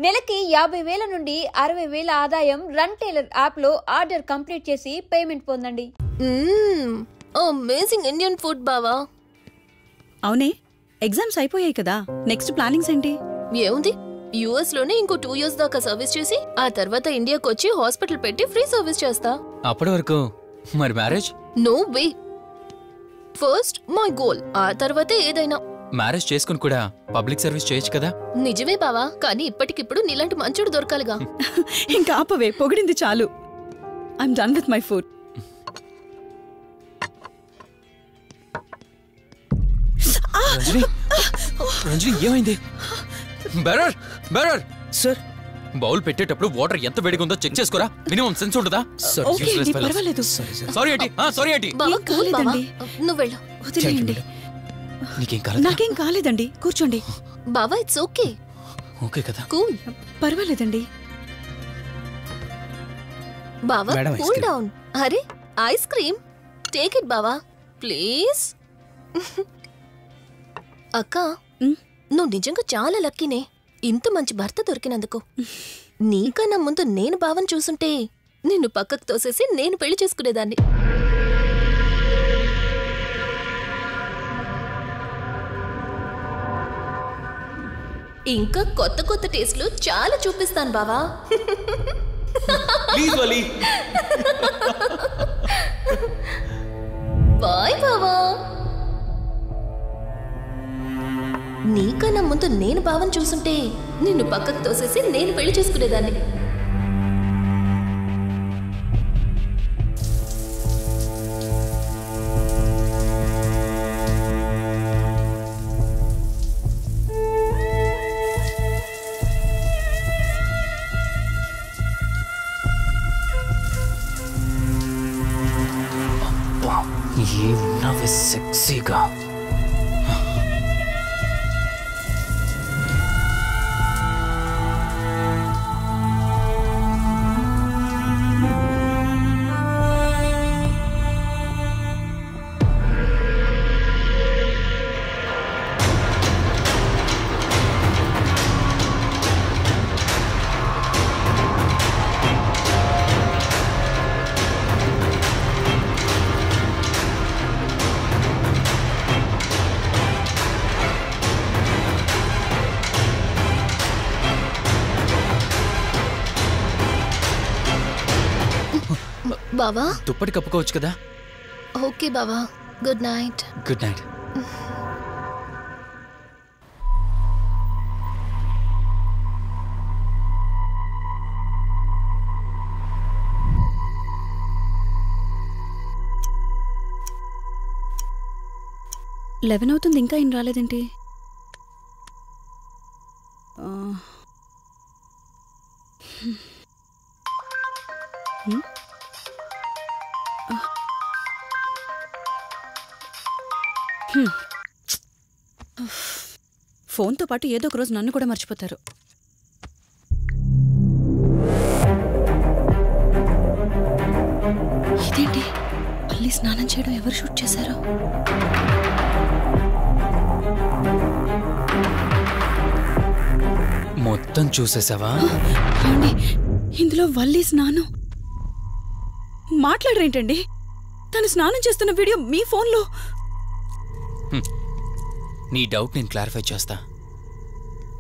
నెలకి 50,000 నుండి 60,000 ఆదాయం రన్ టైలర్ యాప్ లో ఆర్డర్ కంప్లీట్ చేసి పేమెంట్ పొందండి. అమేజింగ్ ఇండియన్ ఫుడ్ బావా. అవునే, ఎగ్జామ్స్ అయిపోయాయి కదా, నెక్స్ట్ ప్లానింగ్స్ ఏంటి? ఏముంది, యుఎస్ లోనే ఇంకో 2 years దాకా సర్వీస్ చేసి ఆ తర్వాత ఇండియాకి వచ్చి హాస్పిటల్ పెట్టి ఫ్రీ సర్వీస్ చేస్తా. అప్పటి వరకు మరి marriage? No way. First my goal, ఆ తర్వాతే ఏదైనా. మ్యారేజ్ చేసుకుని కూడా పబ్లిక్ సర్వీస్ చేయొచ్చు కదా. నిజమే బావా, కానీ ఇప్పటికిప్పుడు నీలాంటి మంచుడు దొరకాలిగా. ఇంకా ఆపవే, పొగిడింది చాలు. I'm done with my food. Ranjani ఏమైంది? బెరర్ బెరర్ సార్, బౌల్ పెట్టేటప్పుడు వాటర్ ఎంత వేడిగా ఉందో చెక్ చేసుకోరా. మినిమం సెన్స్ ఉంటుందా? పర్వాలేదు. సారీ ఏంటి, సారీ ఏంటి. బావా, కూల్ బావా, కాలేదండి. నువ్వు వెళ్ళు. వదిలేయండి. నాకేం కాలేదండి, కూర్చోండి. బావా, ఇట్స్ ఓకే. ఓకే కదా, కూల్. పర్వాలేదండి. బావా, కూల్ డౌన్. అరే, ఐస్ క్రీమ్ టేక్ ఇట్ బావా ప్లీజ్. అక్క, నువ్వు నిజంగా చాలా లక్కీనే, ఇంత మంచి భర్త దొరికినందుకు. నీకన్నా ముందు నేను బావని చూసుంటే నిన్ను పక్కకు తోసేసి నేను పెళ్లి చేసుకునేదాన్ని. ఇంకా కొత్త కొత్త టేస్ట్లు చాలా చూపిస్తాను బావా. బాయ్ బావా. నీకన్నా ముందు నేను బావని చూసుంటే నిన్ను పక్కకు తోసేసి నేను పెళ్లి చేసుకునేదాన్ని. ఏమన్నావే సెక్సీగా. బావా, దుప్పటి కప్పుకోవచ్చు కదా. ఓకే బావా, good night. Good night. Eleven అవుతుంది, ఇంకా ఏం రాలేదేంటి? ఫోన్తో పాటు ఏదో ఒక రోజు నన్ను కూడా మర్చిపోతారు. ఇదేంటి, మళ్ళీ స్నానం చేయడం ఎవరు షూట్ చేశారో? మొత్తం చూసేసావా? ఇందులో వల్లి స్నానం. మాట్లాడరేంటండి? తను స్నానం చేస్తున్న వీడియో మీ ఫోన్లో. నీ డౌట్ నేను క్లారిఫై చేస్తా.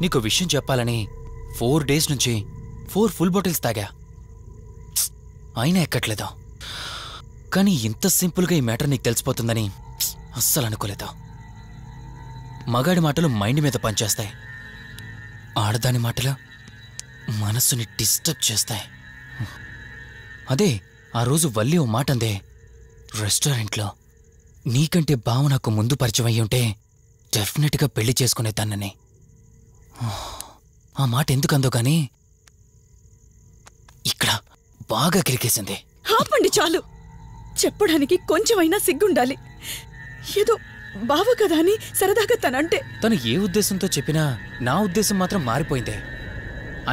నీకు విషయం చెప్పాలని 4 days నుంచి 4 full bottles తాగా, అయినా ఎక్కట్లేదా? కానీ ఇంత సింపుల్గా ఈ మ్యాటర్ నీకు తెలిసిపోతుందని అస్సలు అనుకోలేదా? మగాడి మాటలు మైండ్ మీద పనిచేస్తాయి, ఆడదాని మాటలు మనస్సుని డిస్టర్బ్ చేస్తాయి. అదే ఆ రోజు వల్లి ఓ మాట అందే రెస్టారెంట్లో, నీకంటే బావ నాకు ముందు పరిచయం అయ్యి ఉంటే డెఫినెట్గా పెళ్లి చేసుకునేదాన్నని. ఆ మాట ఎందుకందో కానీ ఇక్కడ బాగా కిరికేసింది. ఆపండి చాలు, చెప్పడానికి కొంచెమైనా సిగ్గుండాలి. ఏదో బావ కదా అని సరదాగా తనంటే. తను ఏ ఉద్దేశంతో చెప్పినా నా ఉద్దేశం మాత్రం మారిపోయిందే.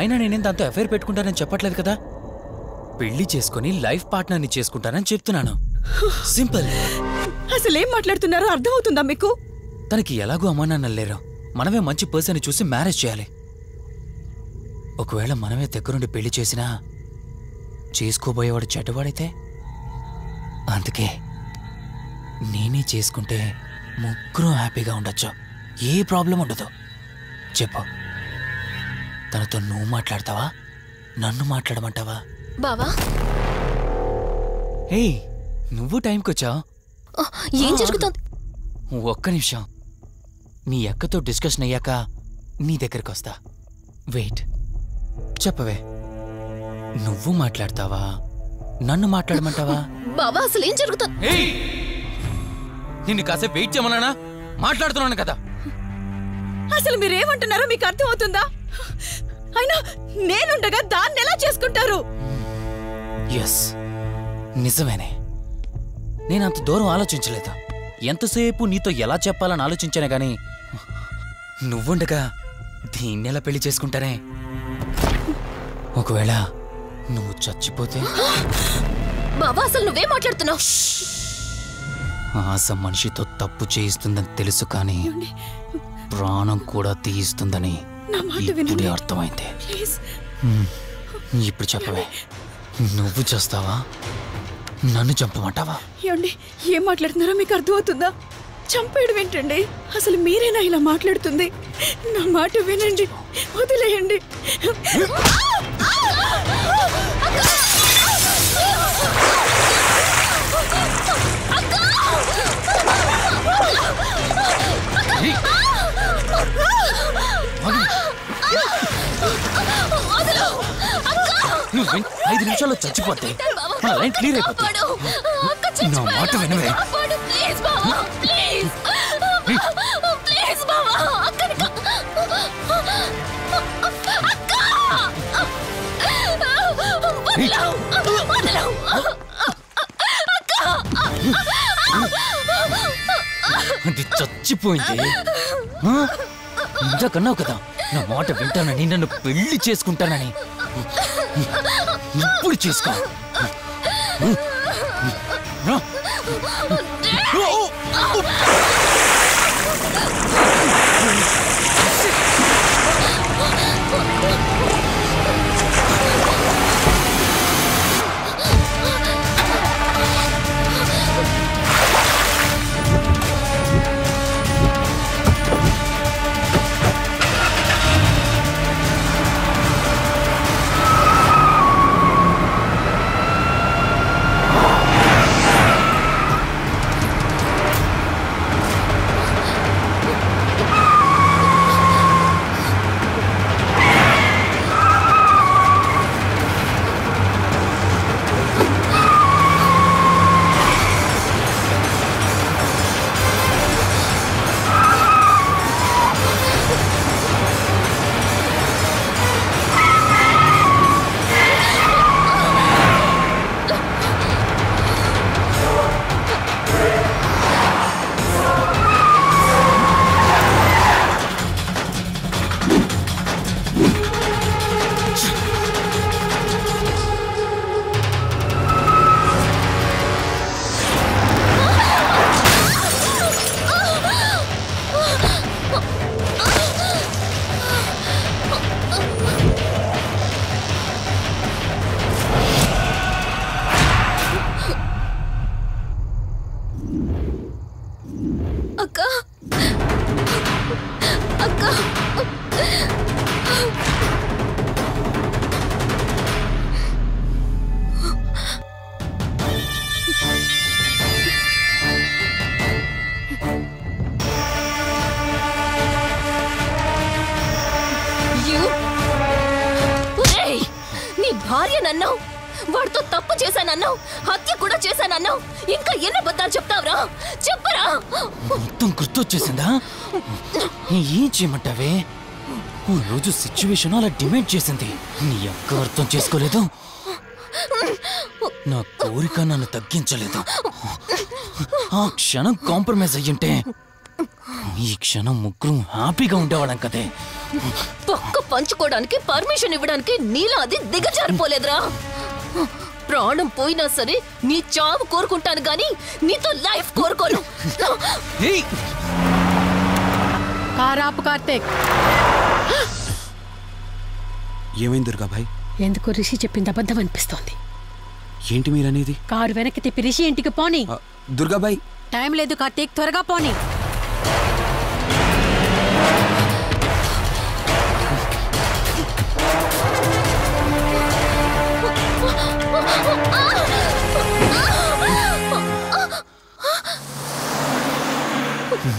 అయినా నేనేం దాంతో అఫైర్ పెట్టుకుంటానని చెప్పట్లేదు కదా, పెళ్లి చేసుకుని లైఫ్ పార్ట్నర్ని చేసుకుంటానని చెప్తున్నాను. సింపుల్. అసలేం మాట్లాడుతున్నారో అర్థమవుతుందా మీకు? తనకి ఎలాగో అమ్మానాన్న లేరు, మనమే మంచి పర్సన్ చూసి మ్యారేజ్ చేయాలి. ఒకవేళ మనమే దగ్గరుండి పెళ్లి చేసినా చేసుకోబోయేవాడు చెడ్డవాడైతే? అందుకే నేనే చేసుకుంటే ముగ్గురు హ్యాపీగా ఉండొచ్చు, ఏ ప్రాబ్లం ఉండదు. చెప్పు, తనతో నువ్వు మాట్లాడతావా, నన్ను మాట్లాడమంటావా? బావా, హే, నువ్వు టైంకొచ్చావు. ఏం జరుగుతుంది? ఒక్క నిమిషం, మీ అక్కతో డిస్కషన్ అయ్యాక నీ దగ్గరికి వస్తా. వెయిట్, చెప్పవే, నువ్వు మాట్లాడతావా, నన్ను మాట్లాడమంటావా? బావా, అసలు ఏం జరుగుతుంది? నిన్ను కాసేపు వెయిట్ చేయమన్నానా? మాట్లాడుతున్నాను కదా. అసలు మీరేమంటున్నారో మీకు అర్థమవుతుందా? అయినా నేనుండగా దాన్ని ఎలా చేసుకుంటారు? ఎస్, నిజమేనే. నేనంత దూరం ఆలోచించలేదు. ఎంతసేపు నీతో ఎలా చెప్పాలని ఆలోచించానే గాని నువ్వుండగా దీన్నెలా పెళ్లి చేసుకుంటానే? ఒకవేళ నువ్వు చచ్చిపోతే? బావా, అసలు నువ్వేం మాట్లాడుతున్నావు? ఆశ మనిషితో తప్పు చేయిస్తుందని తెలుసు, కానీ ప్రాణం కూడా తీయిస్తుందని ఇప్పుడే అర్థమైంది. ఇప్పుడు చెప్పవే, నువ్వు చేస్తావా, నన్ను చంపమంటావా? ఏమండి, ఏం మాట్లాడుతున్నారో మీకు అర్థమవుతుందా? చంపేయడం ఏంటండి? అసలు మీరేనా ఇలా మాట్లాడుతుంది? నా మాట వినండి, వదిలేయండి. నువ్వు 5 నిమిషాల్లో చచ్చిపోతే మన లైన్ క్లియర్ అయిపోతుంది. నా మాట వినవే. అది చచ్చిపోయింది. ఇందాకన్నావు కదా నా మాట వింటానని, నన్ను పెళ్లి చేసుకుంటానని. ఇప్పుడు చేసుకో. భార్యనన్నావు, వాడితో తప్పు చేశానన్నావు, హత్య కూడా చేశానన్నావు. ఇంకా ఎన్ని అబద్ధాలు చెప్తావురా? చెప్పరా? మొత్తం గుర్తొచ్చేసిందా? ఏం చేయమంటావే? ఓ రోజు సిచ్యువేషన్ అలా డిమాండ్ చేసింది. నీ అక్క అర్థం చేసుకోలేదు, నా కోరిక నన్ను తగ్గించలేదు. ఆ క్షణం కాంప్రమైజ్ అయ్యుంటే ఈ క్షణం ముగ్గురు హ్యాపీగా ఉండేవాళ్ళం కదే. పక్క పంచుకోవడానికి పర్మిషన్ ఇవ్వడానికి నీలా అది దిగజారిపోలేదురా. ప్రాణం పోయినా సరే నీ చావు కోరుకుంటాను గాని నీతో లైఫ్ కోరుకోను. కారాపు కార్తీక్, ఏమైంది దుర్గాబాయ్? ఎందుకో రిషి చెప్పింది అబద్ధం అనిపిస్తోంది. ఏంటి మీరనేది? కారు వెనక్కి తిప్పి రిషి ఇంటికి పోనీ. దుర్గాబాయ్ టైం లేదు కార్తీక్, త్వరగా పోనీ.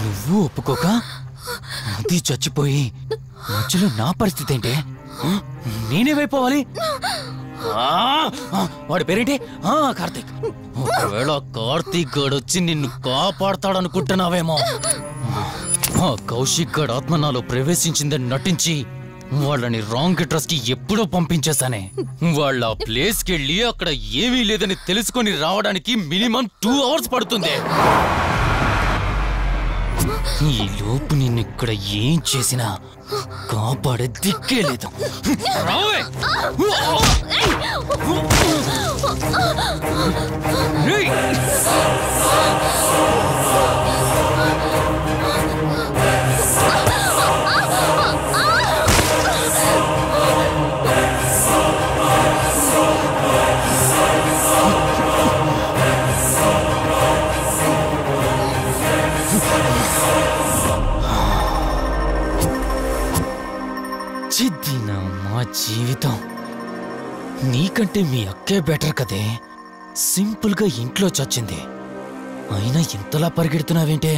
నువ్వు ఒప్పుకోక అది చచ్చిపోయి మధ్యలో నా పరిస్థితి ఏంటి? నేనేమైపోవాలి? వాడి పేరేంటి? కార్తీక్. ఒకవేళ కార్తీక్ గడు వచ్చి నిన్ను కాపాడతాడనుకుంటున్నావేమో. కౌశిక్ గడ్ ఆత్మ నాలో ప్రవేశించిందని నటించి వాళ్ళని రాంగ్ అడ్రస్ కి ఎప్పుడో పంపించేశానే. వాళ్ళ ప్లేస్ కి వెళ్ళి అక్కడ ఏమీ లేదని తెలుసుకొని రావడానికి మినిమం 2 hours పడుతుంది. ఈ లోపు నిన్ను ఇక్కడ ఏం చేసినా కాపాడే దిక్కే లేదు. రావే! మా జీవితం నీకంటే మీ అక్కే బెటర్ కదే. సింపుల్ గా ఇంట్లో చచ్చింది, అయినా ఇంతలా పరిగెడుతున్నావేంటే?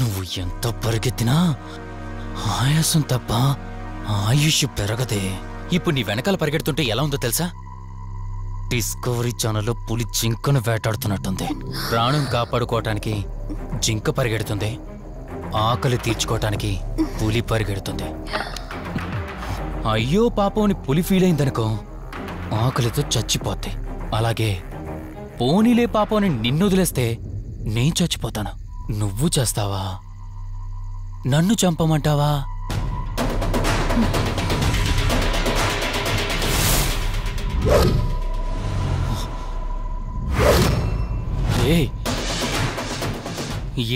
నువ్వు ఎంత పరిగెత్తినా ఆయాసం తప్ప ఆయుష్ పెరగదే. ఇప్పుడు నీ వెనకాల పరిగెడుతుంటే ఎలా ఉందో తెలుసా? డిస్కవరీ ఛానల్లో పులి జింకను వేటాడుతున్నట్టుంది. ప్రాణం కాపాడుకోవటానికి జింక పరిగెడుతుంది, ఆకలి తీర్చుకోవటానికి పులి పరిగెడుతుంది. అయ్యో పాపని పులి ఫీల్ అయిందనుకో, ఆకలితో చచ్చిపోతే. అలాగే పోనీలే పాపని నిన్ను వదిలేస్తే నేను చచ్చిపోతాను. నువ్వు చేస్తావా? నన్ను చంపమంటావా?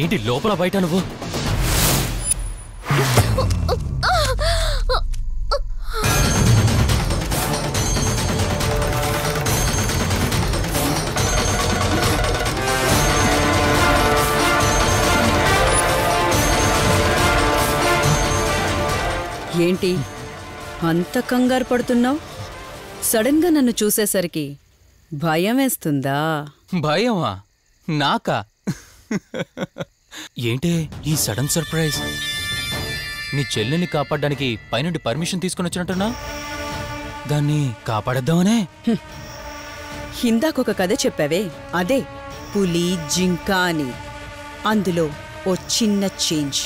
ఏంటి లోపల బయట నువ్వు? ఏంటి అంత కంగారు పడుతున్నావు? సడన్ గా నన్ను చూసేసరికి భయం వేస్తుందా? భయమా? నాకా? ఏంటే ఈ సడన్ సర్ప్రైజ్? నీ చెల్లెల్ని కాపాడడానికి పైనుండి పర్మిషన్ తీసుకుని వచ్చినట్టున్నా? దాన్ని కాపాడేద్దామనే? ఇందాకొక కథ చెప్పావే, అదే పులి జింక అని. అందులో ఓ చిన్న చేంజ్.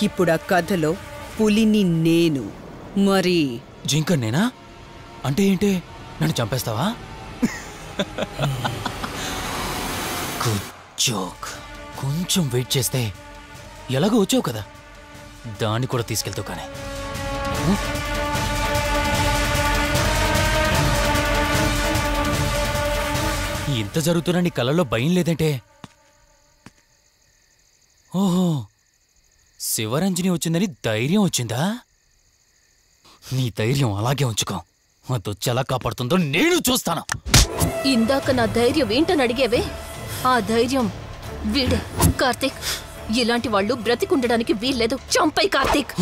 ఇప్పుడు ఆ కథలో పులిని నేను. మరి జింక నేనా? అంటే ఏంటి? నన్ను చంపేస్తావా? కొంచెం వెయిట్ చేస్తే ఎలాగో వచ్చావు కదా, దాన్ని కూడా తీసుకెళ్తావు. కానీ ఇంత జరుగుతున్నా నీ కళ్ళల్లో భయం లేదంటే? ఓహో, శివరంజని వచ్చిందని ధైర్యం వచ్చిందా? నీ ధైర్యం అలాగే ఉంచుకో. అదొచ్చి ఎలా కాపాడుతుందో నేను చూస్తాను. ఇందాక నా ధైర్యం ఏంటని అడిగేవే, ఆ ధైర్యం వీడే. కార్తీక్, ఇలాంటి వాళ్ళు బ్రతికుండడానికి వీల్లేదు. చంపై కార్తీక్.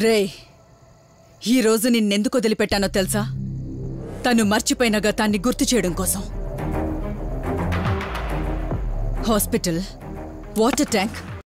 రే, ఈరోజు నిన్నెందుకు వదిలిపెట్టానో తెలుసా? తను మర్చిపోయిన గతాన్ని గుర్తు చేయడం కోసం. Hospital, water tank,